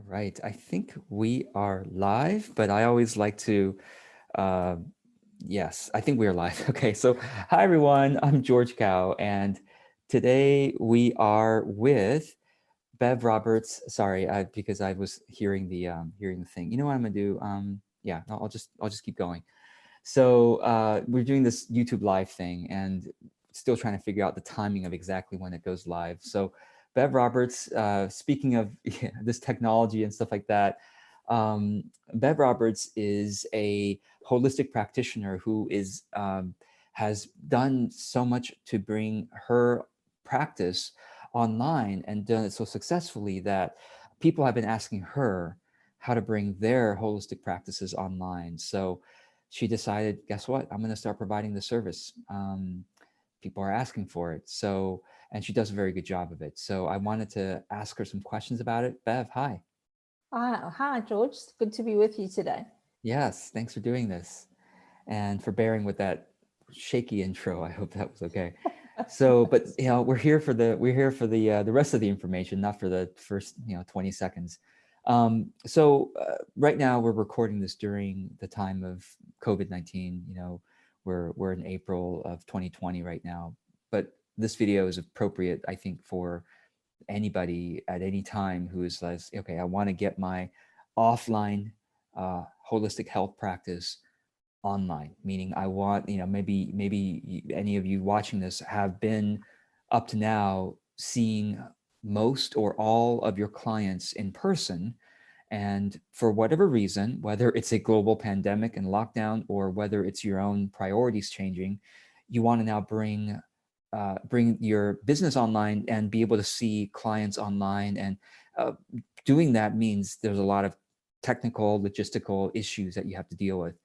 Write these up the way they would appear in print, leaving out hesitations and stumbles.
Right. I think we are live, but I always like to, uh, yes, I think we are live. Okay. So hi, everyone. I'm George Cow, and today we are with Bev Roberts. Sorry, because I was hearing the thing. You know what I'm gonna do? Yeah, I'll just keep going. So we're doing this YouTube live thing and still trying to figure out the timing of exactly when it goes live. So Bev Roberts, speaking of this technology and stuff like that, Bev Roberts is a holistic practitioner who has done so much to bring her practice online and done it so successfully that people have been asking her how to bring their holistic practices online. So she decided, guess what? I'm going to start providing the service. People are asking for it. So, and she does a very good job of it. So I wanted to ask her some questions about it. Bev, hi. Hi, George. It's good to be with you today. Yes, thanks for doing this and for bearing with that shaky intro. I hope that was okay. So, but we're here for the rest of the information, not for the first 20 seconds. So right now we're recording this during the time of COVID-19. We're in April of 2020 right now, but this video is appropriate, I think, for anybody at any time who is like, okay, I want to get my offline holistic health practice online, meaning I want, maybe any of you watching this have been up to now seeing most or all of your clients in person. And for whatever reason, whether it's a global pandemic and lockdown or whether it's your own priorities changing, you want to now bring your business online and be able to see clients online. And uh, doing that means there's a lot of technical, logistical issues that you have to deal with.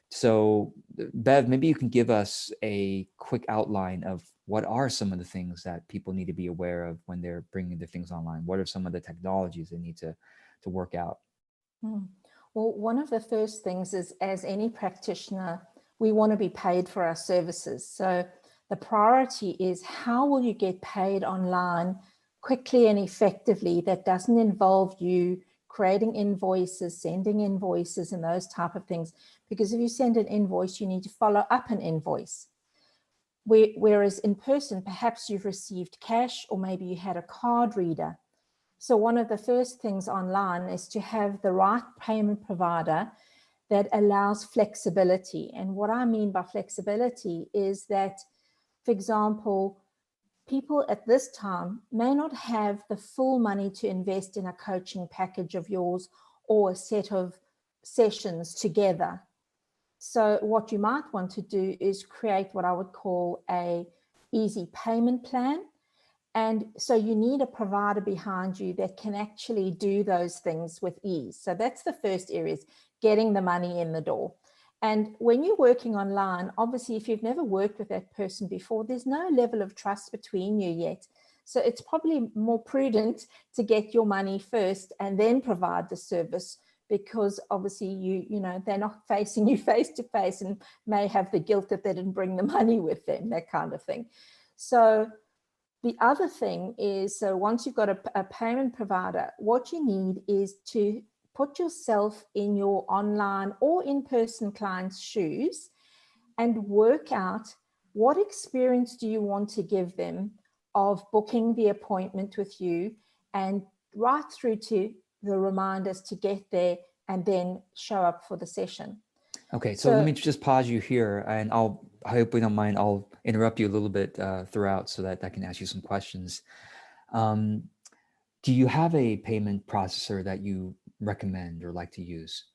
So, Bev, maybe you can give us a quick outline of what are some of the things that people need to be aware of when they're bringing their things online. What are some of the technologies they need to work out? Hmm. Well, one of the first things is, as any practitioner, we want to be paid for our services. So the priority is, how will you get paid online quickly and effectively that doesn't involve you creating invoices, sending invoices, and those type of things? Because if you send an invoice, you need to follow up an invoice. Whereas in person, perhaps you've received cash, or maybe you had a card reader. So one of the first things online is to have the right payment provider that allows flexibility. And what I mean by flexibility is that, for example, people at this time may not have the full money to invest in a coaching package of yours or a set of sessions together. So what you might want to do is create what I would call a easy payment plan. And so you need a provider behind you that can actually do those things with ease. So that's the first area, is getting the money in the door. And when you're working online, obviously, if you've never worked with that person before, there's no level of trust between you yet. So it's probably more prudent to get your money first and then provide the service, because obviously they're not facing you face to face and may have the guilt that they didn't bring the money with them, that kind of thing. So the other thing is, so once you've got a payment provider, what you need is to put yourself in your online or in-person client's shoes and work out what experience do you want to give them of booking the appointment with you, and right through to the reminders to get there and then show up for the session. Okay, so let So me just pause you here, and I hope you don't mind, I'll interrupt you a little bit throughout so that I can ask you some questions. Um, do you have a payment processor that you recommend or like to use?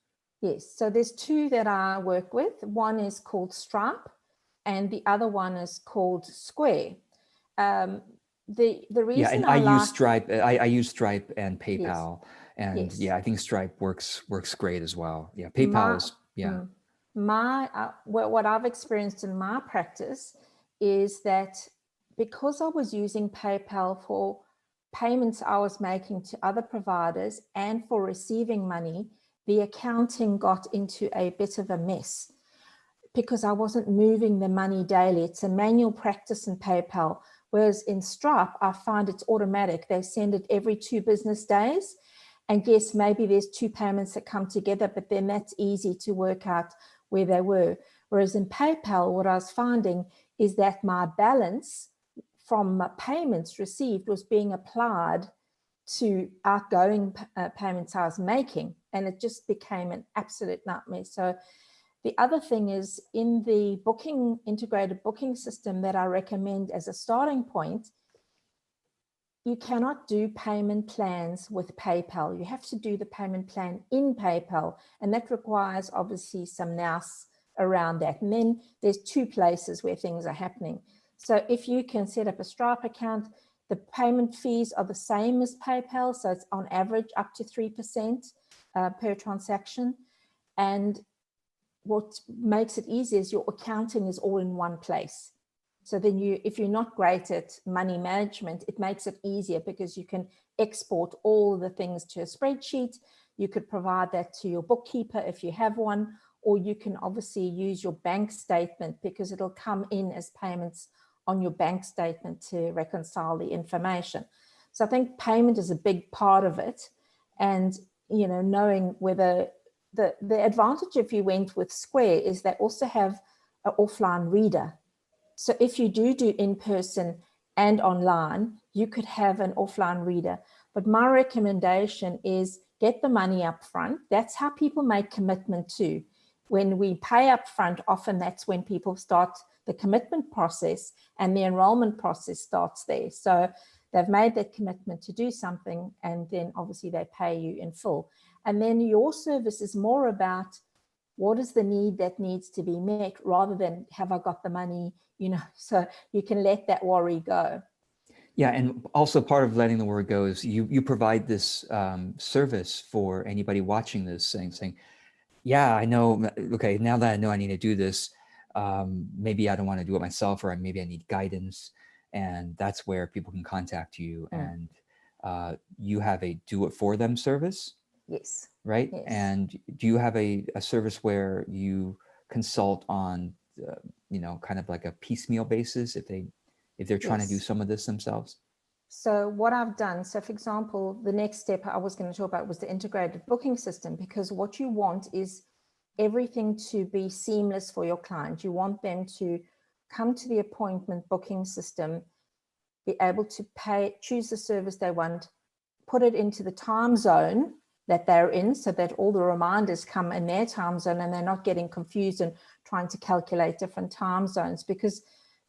yes, so there's two that I work with. One is called Stripe, and the other one is called Square. Um, the Yeah, reason and I I use like, Stripe. I use Stripe and yes, PayPal, and yes, yeah, I think Stripe works great as well. Yeah, PayPal my is yeah. mm, my what I've experienced in my practice is that, because I was using PayPal for payments I was making to other providers and for receiving money, the accounting got into a bit of a mess because I wasn't moving the money daily. It's a manual practice in PayPal, whereas in Stripe, I find it's automatic. They send it every 2 business days. And yes, maybe there's two payments that come together, but then that's easy to work out where they were. Whereas in PayPal, what I was finding is that my balance from payments received was being applied to outgoing payments I was making, and it just became an absolute nightmare. So the other thing is, in the integrated booking system that I recommend as a starting point, you cannot do payment plans with PayPal. You have to do the payment plan in PayPal, and that requires obviously some nous around that. And then there's two places where things are happening. So if you can set up a Stripe account, the payment fees are the same as PayPal. So it's on average up to 3% per transaction. And what makes it easy is your accounting is all in one place. So then if you're not great at money management, it makes it easier because you can export all the things to a spreadsheet. You could provide that to your bookkeeper if you have one, or you can obviously use your bank statement because it'll come in as payments on your bank statement to reconcile the information. So I think payment is a big part of it. And, knowing whether the advantage if you went with Square is they also have an offline reader. So if you do in-person and online, you could have an offline reader. But my recommendation is get the money up front. That's how people make commitment too. When we pay up front, often that's when people start the commitment process, and the enrollment process starts there. So they've made that commitment to do something, and then obviously they pay you in full. And then your service is more about what is the need that needs to be met rather than have I got the money, so you can let that worry go. Yeah, and also part of letting the worry go is you provide this service for anybody watching this saying, yeah, I know, okay, now that I know I need to do this, maybe I don't want to do it myself, or maybe I need guidance. And that's where people can contact you. And you have a do it for them service. Yes. Right. Yes. And do you have a service where you consult on, kind of like a piecemeal basis if they're trying to do some of this themselves? So what I've done, so for example, the next step I was going to talk about was the integrated booking system, because what you want is everything to be seamless for your client. You want them to come to the appointment booking system, be able to choose the service they want, put it into the time zone that they're in so that all the reminders come in their time zone and they're not getting confused and trying to calculate different time zones, because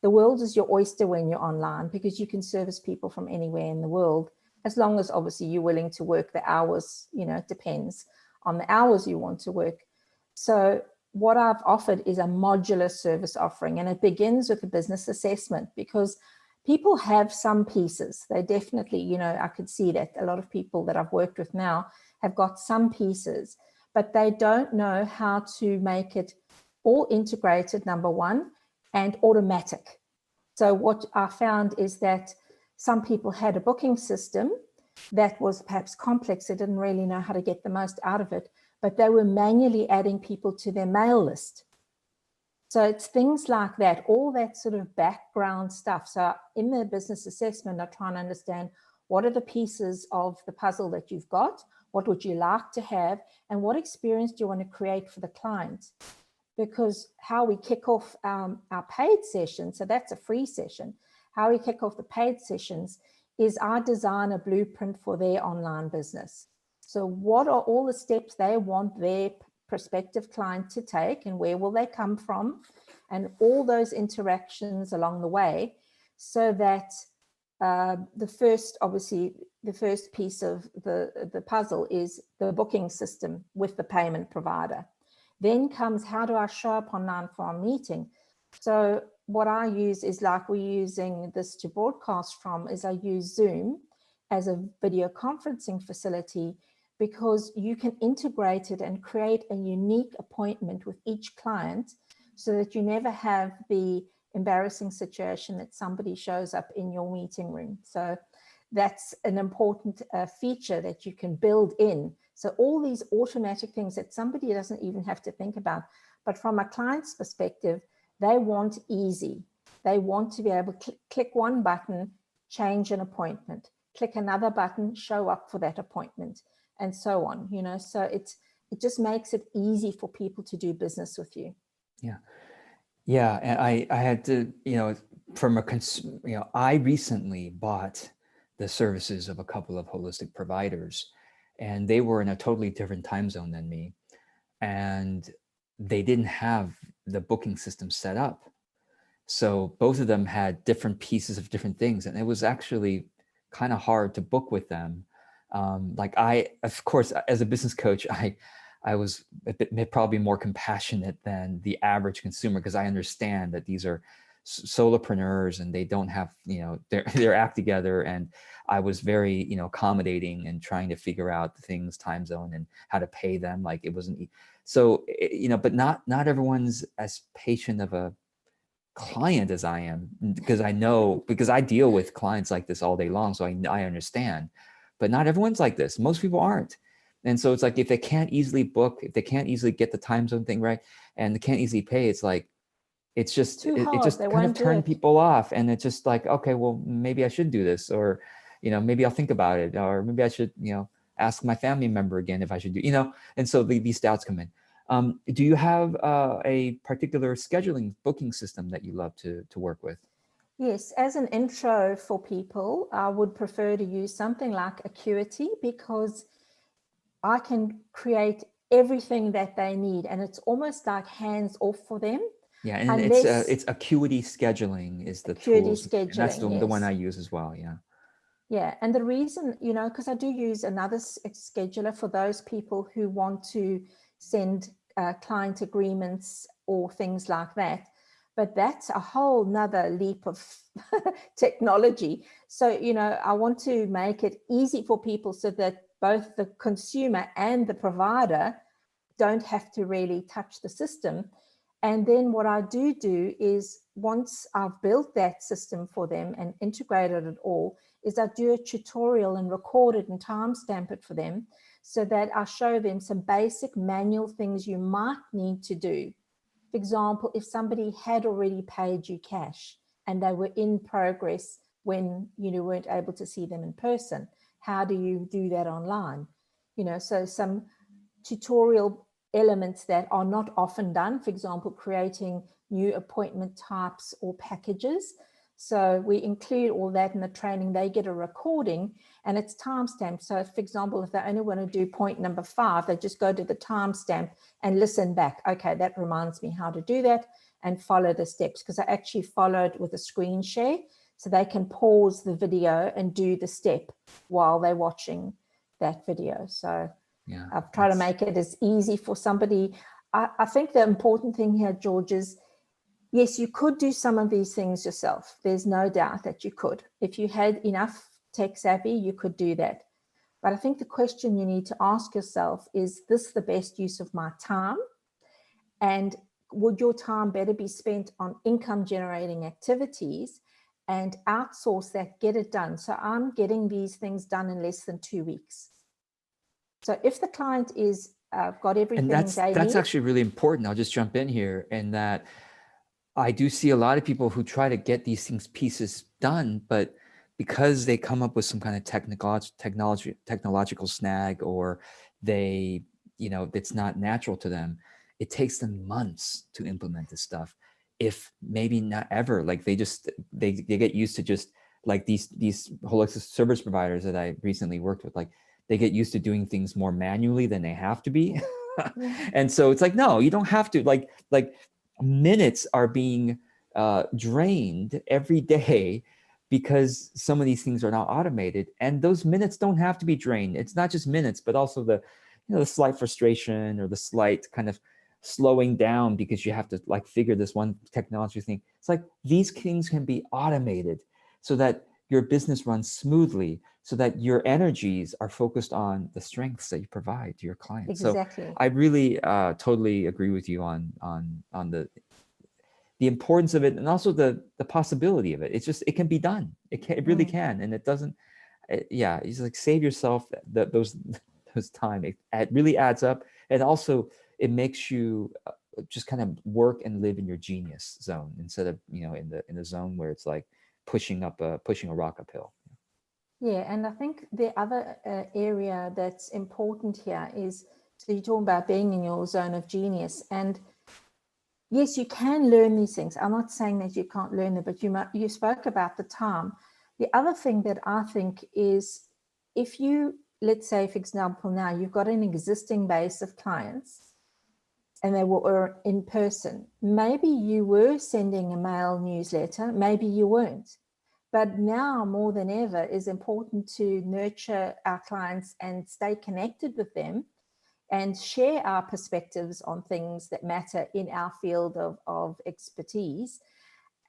the world is your oyster when you're online, because you can service people from anywhere in the world, as long as obviously you're willing to work the hours, it depends on the hours you want to work. So what I've offered is a modular service offering, and it begins with a business assessment, because people have some pieces. They definitely, I could see that a lot of people that I've worked with now have got some pieces, but they don't know how to make it all integrated, number one, and automatic. So what I found is that some people had a booking system that was perhaps complex. They didn't really know how to get the most out of it, but they were manually adding people to their mail list. So it's things like that, all that sort of background stuff. So in the business assessment, I try and understand what are the pieces of the puzzle that you've got, what would you like to have, and what experience do you want to create for the client? Because how we kick off our paid session, so that's a free session, how we kick off the paid sessions is I design a blueprint for their online business. So what are all the steps they want their prospective client to take, and where will they come from, and all those interactions along the way, so that the first piece of the puzzle is the booking system with the payment provider. Then comes, how do I show up online for a meeting? So what I use is, like we're using this to broadcast from, is I use Zoom as a video conferencing facility, because you can integrate it and create a unique appointment with each client, so that you never have the embarrassing situation that somebody shows up in your meeting room. So that's an important feature that you can build in. So all these automatic things that somebody doesn't even have to think about, but from a client's perspective, they want easy. They want to be able to click one button, change an appointment, click another button, show up for that appointment. and so on, so it just makes it easy for people to do business with you. Yeah, and I had to, from I recently bought the services of a couple of holistic providers, and they were in a totally different time zone than me, and they didn't have the booking system set up. So both of them had different pieces of different things, and it was actually kind of hard to book with them. Of course, as a business coach, I was a bit probably more compassionate than the average consumer, because I understand that these are solopreneurs and they don't have their act together, and I was very accommodating and trying to figure out the things, time zone, and how to pay them. Like, it wasn't so but not everyone's as patient of a client as I am, because I deal with clients like this all day long, so I understand. But not everyone's like this. Most people aren't. And so it's like, if they can't easily book, if they can't easily get the time zone thing right, and they can't easily pay, it's like, it's just Too it hard. just They kind of won't do turned it. people off. And it's just like, okay, well, maybe I should do this, or maybe I'll think about it, or maybe I should ask my family member again if I should do. And so these doubts come in. Do you have a particular scheduling booking system that you love to work with? Yes, as an intro for people, I would prefer to use something like Acuity, because I can create everything that they need, and it's almost like hands off for them. Yeah, and Unless it's Acuity Scheduling is the Acuity tools, and that's Scheduling, the one I yes. use as well. Yeah. Yeah, and the reason, because I do use another scheduler for those people who want to send client agreements or things like that. But that's a whole nother leap of technology. So, I want to make it easy for people so that both the consumer and the provider don't have to really touch the system. And then what I do is, once I've built that system for them and integrated it all, is I do a tutorial and record it and timestamp it for them, so that I show them some basic manual things you might need to do. For example, if somebody had already paid you cash and they were in progress when you weren't able to see them in person, how do you do that online? So some tutorial elements that are not often done, for example, creating new appointment types or packages. So we include all that in the training. They get a recording and it's timestamped. So for example, if they only want to do point number 5, they just go to the timestamp and listen back. Okay, that reminds me how to do that, and follow the steps, because I actually followed with a screen share, so they can pause the video and do the step while they're watching that video. So Yeah, I've tried to make it as easy for somebody. I think the important thing here, George, is yes, you could do some of these things yourself. There's no doubt that you could. If you had enough tech savvy, you could do that. But I think the question you need to ask yourself is this the best use of my time? And would your time better be spent on income generating activities, and outsource that, get it done? So I'm getting these things done in less than 2 weeks. So if the client is got everything and they that's need. actually really important. I'll just jump in here, and that I do see a lot of people who try to get these pieces done, but because they come up with some kind of technological snag, or they, it's not natural to them, it takes them months to implement this stuff. If maybe not ever, like they get used to just like these holistic service providers that I recently worked with, like they get used to doing things more manually than they have to be. And so it's like, no, you don't have to, like minutes are being drained every day because some of these things are not automated, and those minutes don't have to be drained. It's not just minutes, but also the the slight frustration or the slight kind of slowing down because you have to like figure this one technology thing. It's like these things can be automated so that your business runs smoothly, so that your energies are focused on the strengths that you provide to your clients. Exactly. So I really totally agree with you on the importance of it, and also the possibility of it. It's just, it can be done. It really can. And it doesn't, yeah, it's like, save yourself those time. It really adds up. And also it makes you just kind of work and live in your genius zone, instead of, in the zone where it's like pushing a rock uphill. Yeah, and I think the other area that's important here is, so you're talking about being in your zone of genius, and yes, you can learn these things. I'm not saying that you can't learn them, but you spoke about the time. The other thing that I think is, if you, let's say, for example, now you've got an existing base of clients and they were in person, maybe you were sending a mail newsletter, maybe you weren't. But now more than ever is important to nurture our clients and stay connected with them and share our perspectives on things that matter in our field of expertise.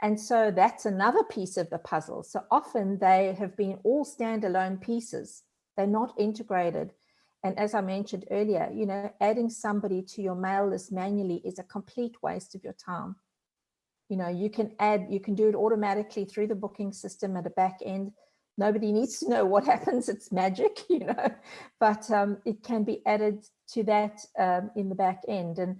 And so that's another piece of the puzzle. So often they have been all standalone pieces. They're not integrated. And as I mentioned earlier, you know, adding somebody to your mail list manually is a complete waste of your time. You know, you can do it automatically through the booking system at a back end. Nobody needs to know what happens. It's magic, you know, but it can be added to that in the back end. And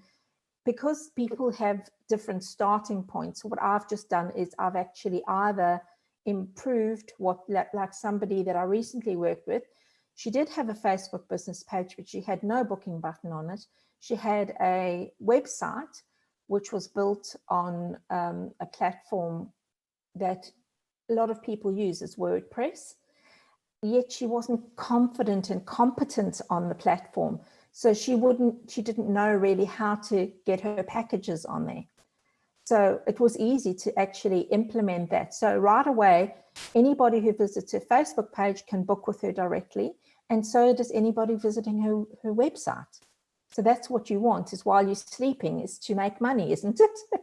because people have different starting points, what I've just done is I've actually either improved what, like somebody that I recently worked with, she did have a Facebook business page, but she had no booking button on it. She had a website which was built on a platform that a lot of people use, as WordPress. Yet she wasn't confident and competent on the platform. So she didn't know really how to get her packages on there. So it was easy to actually implement that. So right away, anybody who visits her Facebook page can book with her directly. And so does anybody visiting her website. So that's what you want, is while you're sleeping, is to make money, isn't it?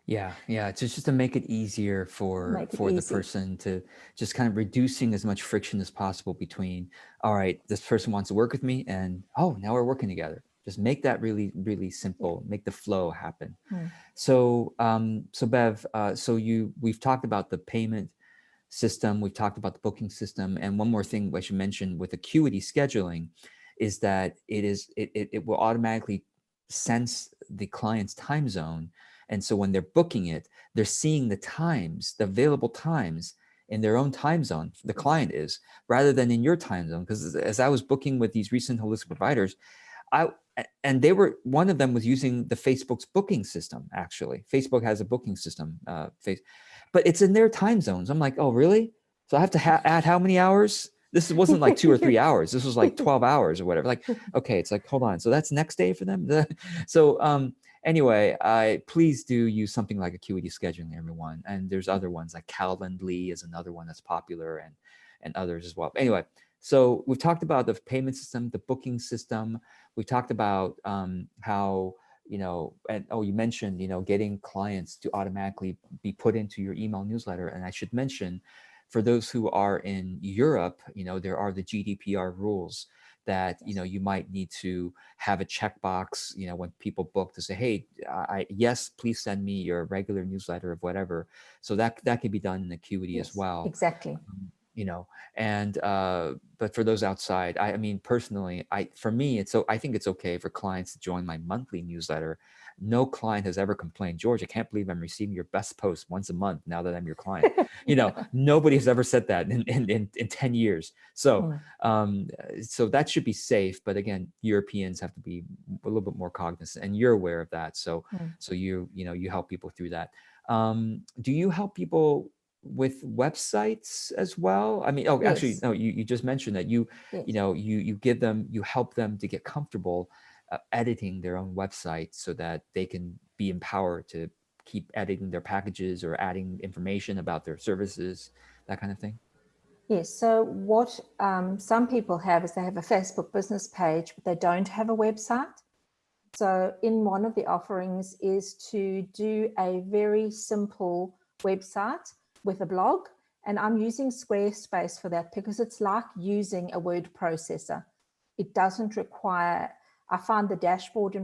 Yeah, yeah. It's just to make it easier for the person, to just kind of reducing as much friction as possible between, all right, this person wants to work with me, and oh, now we're working together. Just make that really, really simple. Yeah. Make the flow happen. So, so Bev, we've talked about the payment system, we've talked about the booking system, and one more thing I should mention with Acuity Scheduling is that it will automatically sense the client's time zone. And so when they're booking it, they're seeing the times, the available times in their own time zone, the client is, rather than in your time zone. Because as I was booking with these recent holistic providers, one of them was using the Facebook's booking system. Actually, Facebook has a booking system, but it's in their time zones. I'm like, oh, really? So I have to add how many hours? This wasn't like 2 or 3 hours. This was like 12 hours or whatever. Like, okay, it's like, hold on. So that's next day for them. So anyway, please do use something like Acuity Scheduling, everyone. And there's other ones like Calendly is another one that's popular, and others as well. Anyway, so we've talked about the payment system, the booking system. We talked about how, you know, and you mentioned, you know, getting clients to automatically be put into your email newsletter. And I should mention, for those who are in Europe, you know, there are the GDPR rules that, you know, you might need to have a checkbox, you know, when people book, to say, hey, yes, please send me your regular newsletter of whatever. So that can be done in Acuity as well. Exactly. You know, and but for those outside, I mean, personally, for me, I think it's okay for clients to join my monthly newsletter. No client has ever complained, George, I can't believe I'm receiving your best post once a month now that I'm your client. You know, nobody has ever said that in 10 years. So so that should be safe. But again, Europeans have to be a little bit more cognizant, and you're aware of that. So so you know, you help people through that. Do you help people with websites as well? I mean, actually, no, you just mentioned that you know, you help them to get comfortable editing their own website so that they can be empowered to keep editing their packages or adding information about their services, that kind of thing. Yes. So what some people have is they have a Facebook business page, but they don't have a website. So in one of the offerings is to do a very simple website with a blog. And I'm using Squarespace for that because it's like using a word processor. It doesn't require, I find the dashboard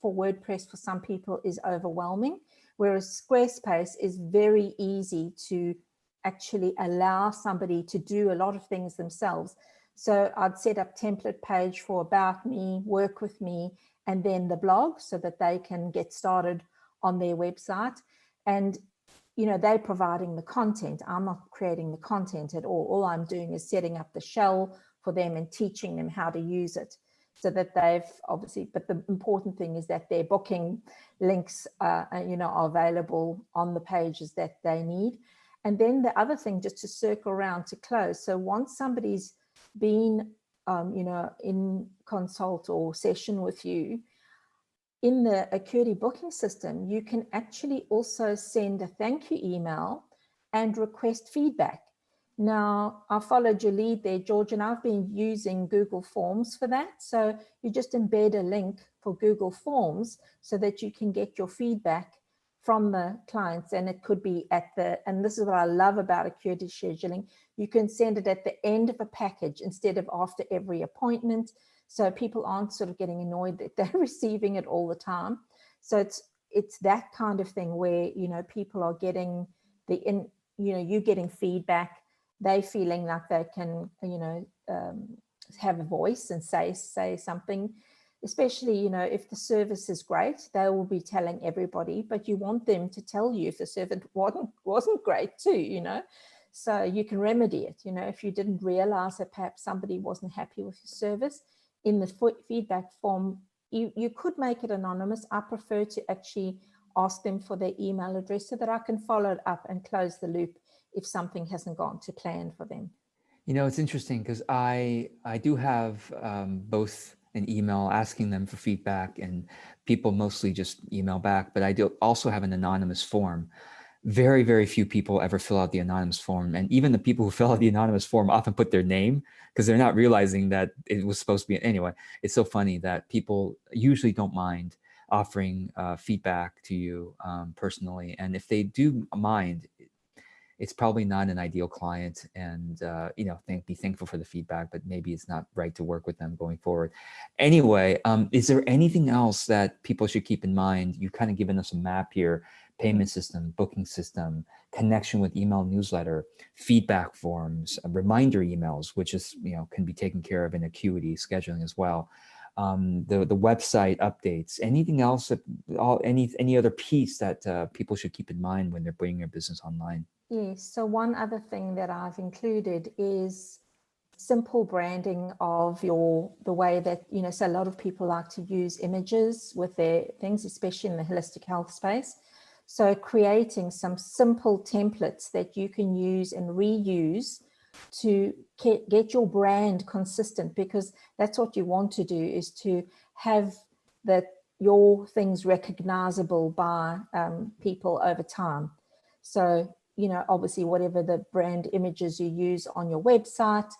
for WordPress for some people is overwhelming, whereas Squarespace is very easy to actually allow somebody to do a lot of things themselves. So I'd set up template page for about me, work with me, and then the blog so that they can get started on their website. And they're providing the content. I'm not creating the content at all. All I'm doing is setting up the shell for them and teaching them how to use it, so that they've obviously, but the important thing is that their booking links are available on the pages that they need. And then the other thing, just to circle around to close. So once somebody's been, in consult or session with you, in the Acuity booking system, you can actually also send a thank you email and request feedback. Now, I followed your lead there, George, and I've been using Google Forms for that. So you just embed a link for Google Forms so that you can get your feedback from the clients. And it could be and this is what I love about Acuity Scheduling, you can send it at the end of a package instead of after every appointment. So people aren't sort of getting annoyed that they're receiving it all the time. So it's that kind of thing where, people are getting you're getting feedback, they feeling like they can, have a voice and say something, especially, if the service is great, they will be telling everybody, but you want them to tell you if the service wasn't great too, so you can remedy it. If you didn't realize that perhaps somebody wasn't happy with your service, in the feedback form, you could make it anonymous. I prefer to actually ask them for their email address so that I can follow it up and close the loop if something hasn't gone to plan for them. It's interesting because I do have both an email asking them for feedback, and people mostly just email back, but I do also have an anonymous form. Very, very few people ever fill out the anonymous form. And even the people who fill out the anonymous form often put their name because they're not realizing that it was supposed to be. Anyway, it's so funny that people usually don't mind offering feedback to you personally. And if they do mind, it's probably not an ideal client, and be thankful for the feedback, but maybe it's not right to work with them going forward. Anyway, is there anything else that people should keep in mind? You've kind of given us a map here: payment system, booking system, connection with email newsletter, feedback forms, reminder emails, which is can be taken care of in Acuity Scheduling as well. The website updates. Anything else? Any other piece that people should keep in mind when they're bringing their business online? Yes. So one other thing that I've included is simple branding of the way that, so a lot of people like to use images with their things, especially in the holistic health space. So creating some simple templates that you can use and reuse to get your brand consistent, because that's what you want to do, is to have your things recognizable by people over time. So, obviously whatever the brand images you use on your website,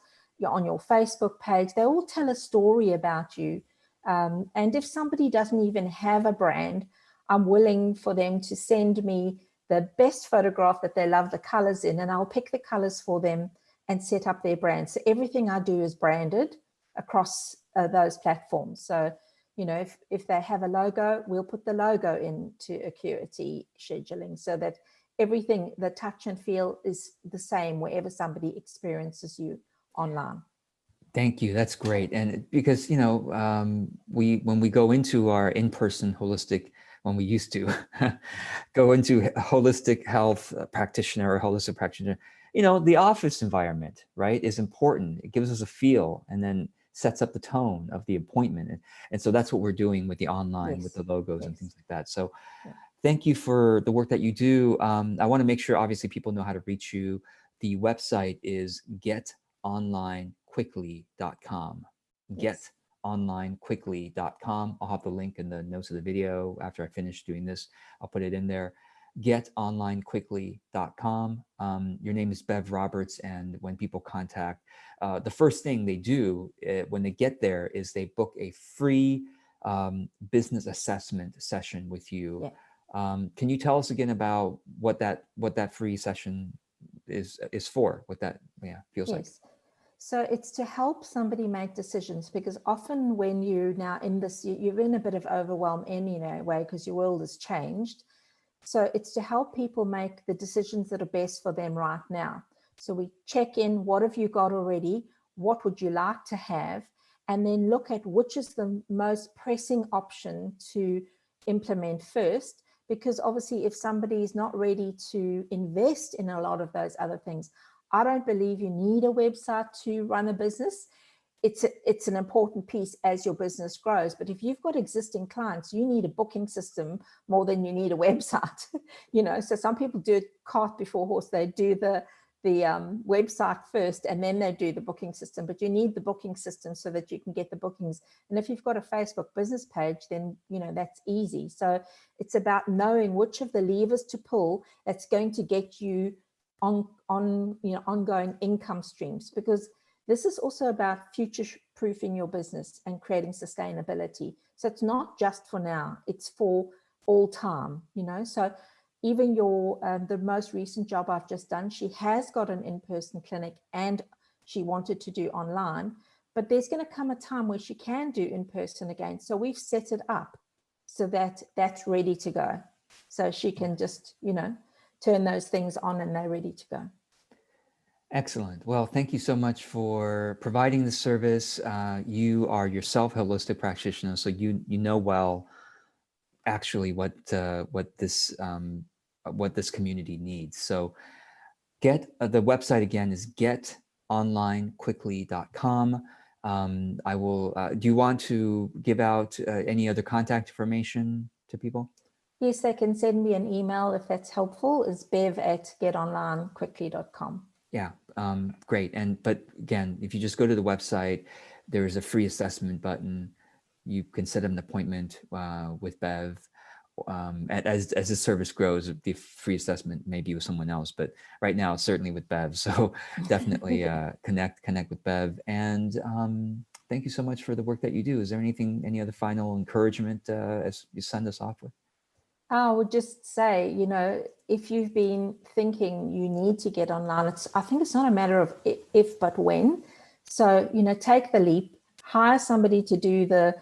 on your Facebook page, they all tell a story about you. And if somebody doesn't even have a brand, I'm willing for them to send me the best photograph that they love the colors in, and I'll pick the colors for them and set up their brand. So everything I do is branded across those platforms. So, if they have a logo, we'll put the logo into Acuity Scheduling so that everything, the touch and feel, is the same wherever somebody experiences you online. Thank you. That's great. And because, when we go into our in-person holistic, when we used to go into a holistic health practitioner or holistic practitioner, the office environment, right, is important. It gives us a feel and then sets up the tone of the appointment. And so that's what we're doing with the online, with the logos and things like that. So thank you for the work that you do. I want to make sure, obviously, people know how to reach you. The website is getonlinequickly.com. Getonlinequickly.com. I'll have the link in the notes of the video. After I finish doing this, I'll put it in there. Getonlinequickly.com. Your name is Bev Roberts, and when people contact, the first thing they do when they get there is they book a free business assessment session with you. Yeah. Can you tell us again about what that free session is for? What that feels like? So it's to help somebody make decisions, because often when you're now in this, you're in a bit of overwhelm anyway, because your world has changed. So it's to help people make the decisions that are best for them right now. So we check in, what have you got already? What would you like to have? And then look at which is the most pressing option to implement first, because obviously if somebody is not ready to invest in a lot of those other things, I don't believe you need a website to run a business. It's an important piece as your business grows. But if you've got existing clients, you need a booking system more than you need a website. So some people do cart before horse. They do the website first and then they do the booking system, but you need the booking system so that you can get the bookings. And if you've got a Facebook business page, then that's easy. So it's about knowing which of the levers to pull that's going to get you ongoing income streams, because this is also about future-proofing your business and creating sustainability. So it's not just for now, it's for all time, So even the most recent job I've just done, she has got an in-person clinic and she wanted to do online, but there's going to come a time where she can do in-person again. So we've set it up so that that's ready to go. So she can just, turn those things on and they're ready to go. Excellent. Well, thank you so much for providing the service. You are yourself a holistic practitioner, so you know well actually what this community needs. So the website again is getonlinequickly.com. I will. Do you want to give out any other contact information to people? Yes, they can send me an email if that's helpful. It's bev@getonlinequickly.com. Yeah, great. But again, if you just go to the website, there's a free assessment button. You can set an appointment with Bev. As the service grows, the free assessment may be with someone else, but right now, certainly with Bev. So definitely connect with Bev. And thank you so much for the work that you do. Is there any other final encouragement as you send us off with? I would just say, if you've been thinking you need to get online, I think it's not a matter of if, but when. So, take the leap, hire somebody to do the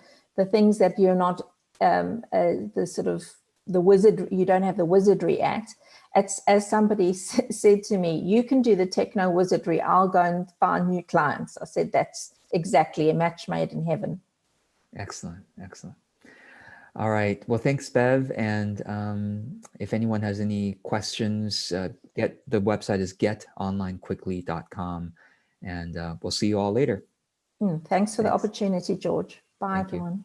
things that you're not the wizard, you don't have the wizardry at. It's, as somebody said to me, you can do the techno wizardry, I'll go and find new clients. I said, that's exactly a match made in heaven. Excellent. All right. Well, thanks, Bev. And if anyone has any questions, the website is getonlinequickly.com. And we'll see you all later. Thanks for the opportunity, George. Bye, everyone.